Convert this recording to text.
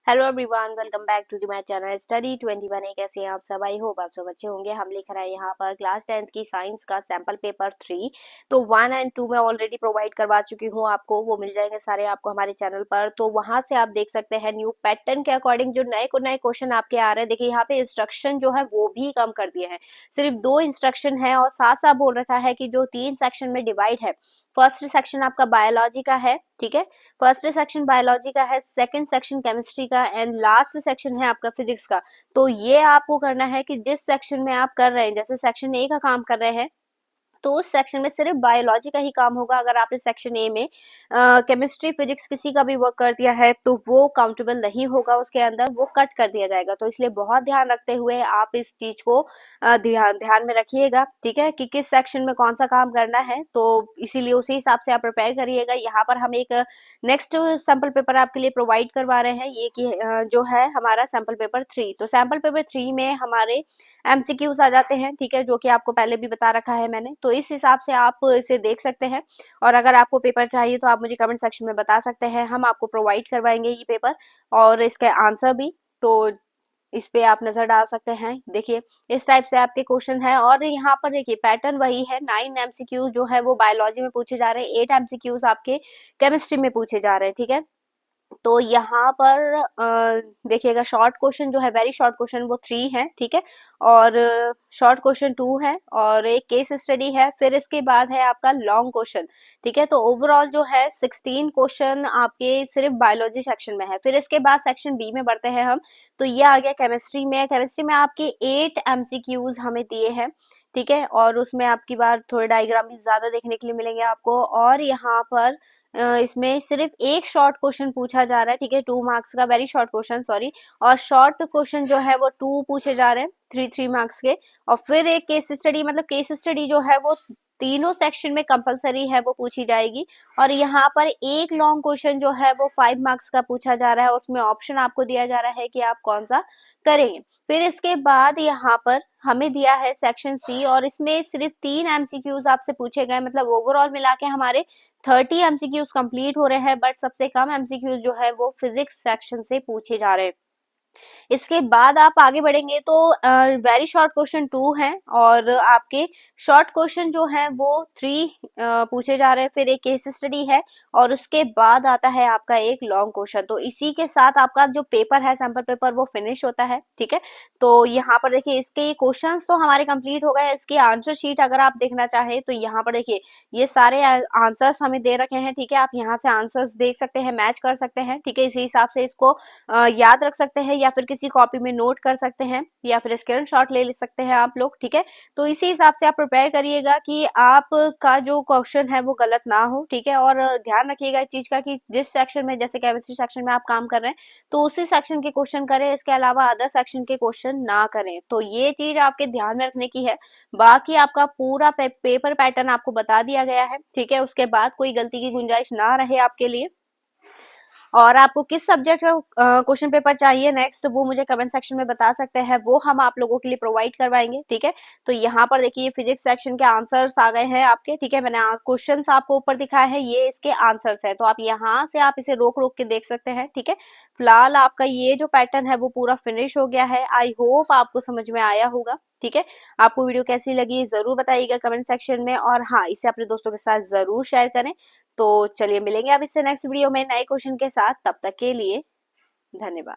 Hello everyone, welcome back to my channel study 21। कैसे हैं आप सब? आई होप आप सब अच्छे होंगे। हम लिख रहे हैं यहाँ पर क्लास 10th की साइंस का सैंपल पेपर 3। तो 1 एंड 2 मैं ऑलरेडी प्रोवाइड करवा चुकी हूँ आपको, वो मिल जाएंगे सारे आपको हमारे चैनल पर। तो वहां से आप देख सकते हैं न्यू पैटर्न के अकॉर्डिंग जो नए को नए क्वेश्चन आपके आ रहे हैं। देखिए यहाँ पे इंस्ट्रक्शन जो है वो भी कम कर दिए हैं, सिर्फ 2 इंस्ट्रक्शन है और साथ साथ बोल रखा है कि जो 3 सेक्शन में डिवाइड है। फर्स्ट सेक्शन आपका बायोलॉजी का है, ठीक है। फर्स्ट सेक्शन बायोलॉजी का है, सेकंड सेक्शन केमिस्ट्री का एंड लास्ट सेक्शन है आपका फिजिक्स का। तो ये आपको करना है कि जिस सेक्शन में आप कर रहे हैं, जैसे सेक्शन ए का काम कर रहे हैं, तो उस सेक्शन में सिर्फ बायोलॉजी का ही काम होगा। अगर आपने सेक्शन ए में केमिस्ट्री फिजिक्स किसी का भी वर्क कर दिया है तो वो काउंटेबल नहीं होगा, उसके अंदर वो कट कर दिया जाएगा। तो इसलिए बहुत ध्यान रखते हुए आप इस चीज को ध्यान ध्यान में रखिएगा, ठीक है, कि किस सेक्शन में कौन सा काम करना है। तो इसीलिए उसी हिसाब से आप प्रिपेयर करिएगा। यहाँ पर हम एक नेक्स्ट सैंपल पेपर आपके लिए प्रोवाइड करवा रहे हैं, ये कि जो है हमारा सैंपल पेपर 3। तो सैंपल पेपर 3 में हमारे एमसीक्यूज आ जाते हैं, ठीक है, जो कि आपको पहले भी बता रखा है मैंने। तो इस हिसाब से आप इसे देख सकते हैं और अगर आपको पेपर चाहिए तो आप मुझे कमेंट सेक्शन में बता सकते हैं, हम आपको प्रोवाइड करवाएंगे ये पेपर और इसके आंसर भी। तो इस पे आप नजर डाल सकते हैं। देखिए इस टाइप से आपके क्वेश्चन है और यहाँ पर देखिए पैटर्न वही है। 9 एमसीक्यूज जो है वो बायोलॉजी में पूछे जा रहे हैं, 8 एमसीक्यूज आपके केमिस्ट्री में पूछे जा रहे हैं, ठीक है। तो यहाँ पर देखिएगा शॉर्ट क्वेश्चन जो है, वेरी शॉर्ट क्वेश्चन वो 3 है, ठीक है, और शॉर्ट क्वेश्चन 2 है और एक केस स्टडी है। फिर इसके बाद है आपका लॉन्ग क्वेश्चन, ठीक है। तो ओवरऑल जो है 16 क्वेश्चन आपके सिर्फ बायोलॉजी सेक्शन में है। फिर इसके बाद सेक्शन बी में बढ़ते हैं हम। तो ये आ गया केमिस्ट्री में। केमिस्ट्री में आपके 8 एमसीक्यूज हमें दिए हैं, ठीक है, और उसमें आपकी बार थोड़े डायग्राम भी ज्यादा देखने के लिए मिलेंगे आपको। और यहाँ पर इसमें सिर्फ एक शॉर्ट क्वेश्चन पूछा जा रहा है, ठीक है, 2 मार्क्स का, वेरी शॉर्ट क्वेश्चन, सॉरी। और शॉर्ट क्वेश्चन जो है वो 2 पूछे जा रहे हैं, 3 मार्क्स के। और फिर एक केस स्टडी, मतलब केस स्टडी जो है वो तीनों सेक्शन में कंपलसरी है, वो पूछी जाएगी। और यहाँ पर एक लॉन्ग क्वेश्चन जो है वो 5 मार्क्स का पूछा जा रहा है, उसमें ऑप्शन आपको दिया जा रहा है कि आप कौन सा करेंगे। फिर इसके बाद यहाँ पर हमें दिया है सेक्शन सी और इसमें सिर्फ 3 एमसीक्यूज आपसे पूछे गए, मतलब ओवरऑल मिला के हमारे 30 एमसीक्यूज कंप्लीट हो रहे हैं। बट सबसे कम एमसीक्यूज जो है वो फिजिक्स सेक्शन से पूछे जा रहे हैं। इसके बाद आप आगे बढ़ेंगे तो वेरी शॉर्ट क्वेश्चन 2 है और आपके शॉर्ट क्वेश्चन जो है वो 3 पूछे जा रहे हैं। फिर एक केस स्टडी है और उसके बाद आता है आपका एक लॉन्ग क्वेश्चन। तो इसी के साथ आपका जो पेपर है, सैंपल पेपर, वो फिनिश होता है, ठीक है। तो यहाँ पर देखिए इसके क्वेश्चंस तो हमारे कंप्लीट हो गए हैं। इसकी आंसर शीट अगर आप देखना चाहें तो यहाँ पर देखिए ये सारे आंसर्स हमें दे रखे हैं, ठीक है। आप यहाँ से आंसर्स देख सकते हैं, मैच कर सकते हैं, ठीक है। इसी हिसाब से इसको याद रख सकते हैं या फिर किसी कॉपी में नोट कर सकते हैं या फिर स्क्रीनशॉट ले सकते हैं आप लोग, ठीक है। तो इसी हिसाब से आप प्रिपेयर करिएगा कि आपका जो क्वेश्चन है वो गलत ना हो, ठीक है। और ध्यान रखिएगा इस चीज का कि जिस सेक्शन में, जैसे केमिस्ट्री सेक्शन में आप काम कर रहे हैं तो उसी सेक्शन के क्वेश्चन करें, इसके अलावा अदर सेक्शन के क्वेश्चन ना करें। तो ये चीज आपके ध्यान में रखने की है। बाकी आपका पूरा पेपर पैटर्न आपको बता दिया गया है, ठीक है। उसके बाद कोई गलती की गुंजाइश ना रहे आपके लिए। और आपको किस सब्जेक्ट का क्वेश्चन पेपर चाहिए नेक्स्ट, वो मुझे कमेंट सेक्शन में बता सकते हैं, वो हम आप लोगों के लिए प्रोवाइड करवाएंगे, ठीक है। तो यहाँ पर देखिए फिजिक्स सेक्शन के आंसर्स आ गए हैं आपके, ठीक है। मैंने क्वेश्चंस आपको ऊपर दिखाए हैं, ये इसके आंसर्स हैं। तो आप यहाँ से आप इसे रोक रोक के देख सकते हैं, ठीक है। फिलहाल आपका ये जो पैटर्न है वो पूरा फिनिश हो गया है। आई होप आपको समझ में आया होगा, ठीक है। आपको वीडियो कैसी लगी जरूर बताइएगा कमेंट सेक्शन में, और हाँ, इसे अपने दोस्तों के साथ जरूर शेयर करें। तो चलिए मिलेंगे अब इससे नेक्स्ट वीडियो में नए क्वेश्चन के साथ, तब तक के लिए धन्यवाद।